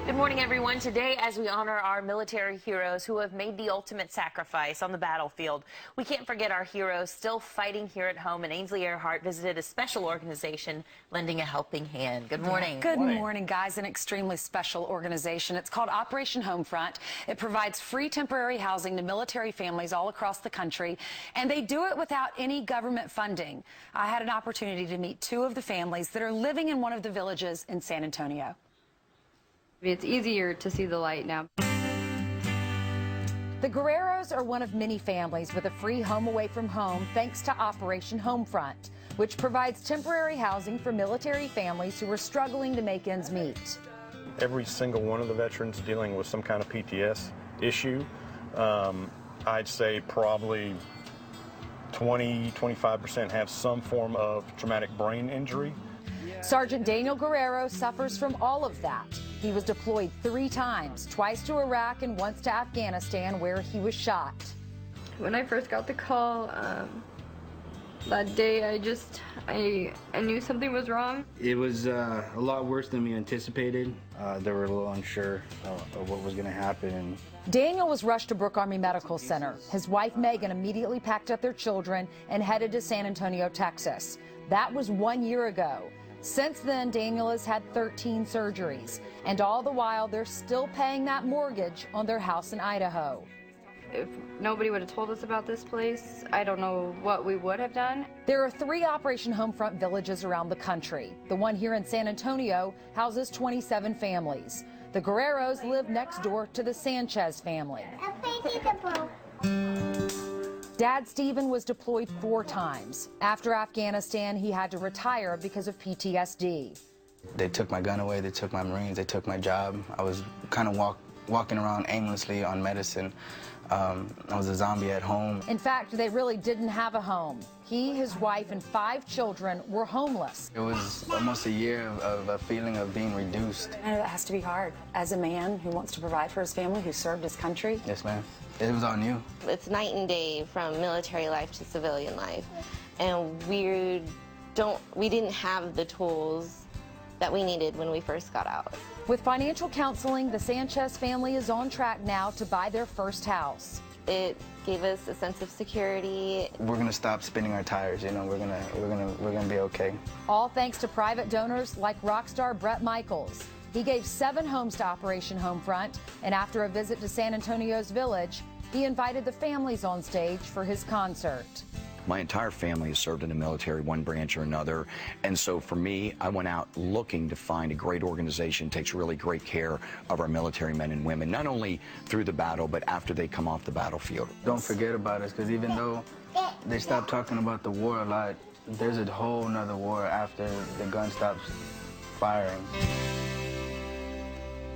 Good morning, everyone. Today, as we honor our military heroes who have made the ultimate sacrifice on the battlefield, we can't forget our heroes still fighting here at home. And Ainsley Earhart visited a special organization lending a helping hand. Good morning. Good morning, guys. An extremely special organization. It's called Operation Homefront. It provides free temporary housing to military families all across the country, and they do it without any government funding. I had an opportunity to meet two of the families that are living in one of the villages in San Antonio. It's easier to see the light now. The Guerreros are one of many families with a free home away from home thanks to Operation Homefront, which provides temporary housing for military families who are struggling to make ends meet. Every single one of the veterans dealing with some kind of PTS issue, I'd say probably 20–25% have some form of traumatic brain injury. Sergeant Daniel Guerrero suffers from all of that. He was deployed 3 times, twice to Iraq and once to Afghanistan, where he was shot. When I first got the call, that day I knew something was wrong. It was a lot worse than we anticipated. They were a little unsure of what was going to happen. Daniel was rushed to Brooke Army Medical Center. His wife, Megan, immediately packed up their children and headed to San Antonio, Texas. That was 1 year ago. Since then, Daniel has had 13 surgeries, and all the while, they're still paying that mortgage on their house in Idaho. If nobody would have told us about this place, I don't know what we would have done. There are 3 Operation Homefront villages around the country. The one here in San Antonio houses 27 families. The Guerreros live next door to the Sanchez family. Dad Stephen was deployed 4 times. After Afghanistan, he had to retire because of PTSD. They took my gun away, they took my Marines, they took my job. I was kind of walking around aimlessly on medicine. I was a zombie at home. In fact, they really didn't have a home. He, his wife, and 5 children were homeless. It was almost a year of a feeling of being reduced. I know that has to be hard. As a man who wants to provide for his family, who served his country. Yes, ma'am. It was on you. It's night and day from military life to civilian life, and we didn't have the tools that we needed when we first got out. With financial counseling, the Sanchez family is on track now to buy their first house. It gave us a sense of security. We're gonna stop spinning our tires. You know, we're gonna be okay. All thanks to private donors like rock star Brett Michaels. He gave 7 homes to Operation Homefront, and after a visit to San Antonio's village, he invited the families on stage for his concert. My entire family has served in the military, one branch or another, and so for me, I went out looking to find a great organization that takes really great care of our military men and women, not only through the battle, but after they come off the battlefield. Don't forget about us, because even though they stopped talking about the war a lot, there's a whole nother war after the gun stops firing.